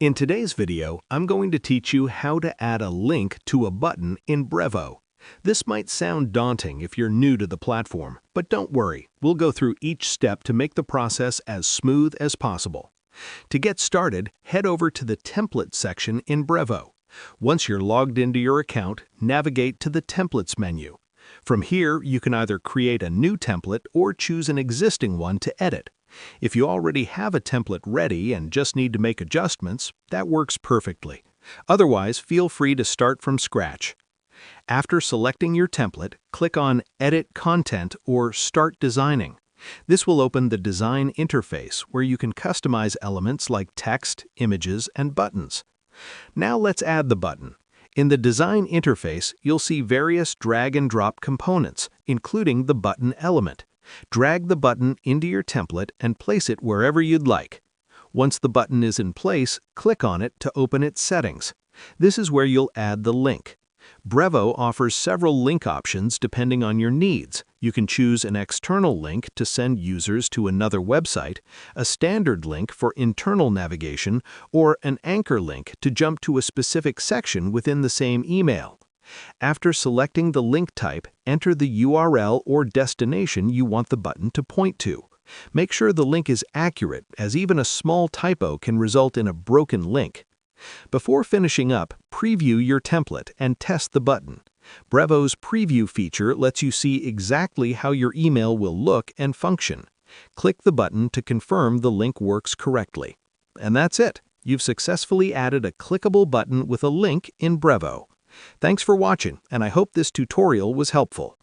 In today's video, I'm going to teach you how to add a link to a button in Brevo. This might sound daunting if you're new to the platform, but don't worry, we'll go through each step to make the process as smooth as possible. To get started, head over to the Template section in Brevo. Once you're logged into your account, navigate to the Templates menu. From here, you can either create a new template or choose an existing one to edit. If you already have a template ready and just need to make adjustments, that works perfectly. Otherwise, feel free to start from scratch. After selecting your template, click on Edit Content or Start Designing. This will open the design interface where you can customize elements like text, images, and buttons. Now let's add the button. In the design interface, you'll see various drag and drop components, including the button element. Drag the button into your template and place it wherever you'd like. Once the button is in place, click on it to open its settings. This is where you'll add the link. Brevo offers several link options depending on your needs. You can choose an external link to send users to another website, a standard link for internal navigation, or an anchor link to jump to a specific section within the same email. After selecting the link type, enter the URL or destination you want the button to point to. Make sure the link is accurate, as even a small typo can result in a broken link. Before finishing up, preview your template and test the button. Brevo's preview feature lets you see exactly how your email will look and function. Click the button to confirm the link works correctly. And that's it. You've successfully added a clickable button with a link in Brevo. Thanks for watching, and I hope this tutorial was helpful.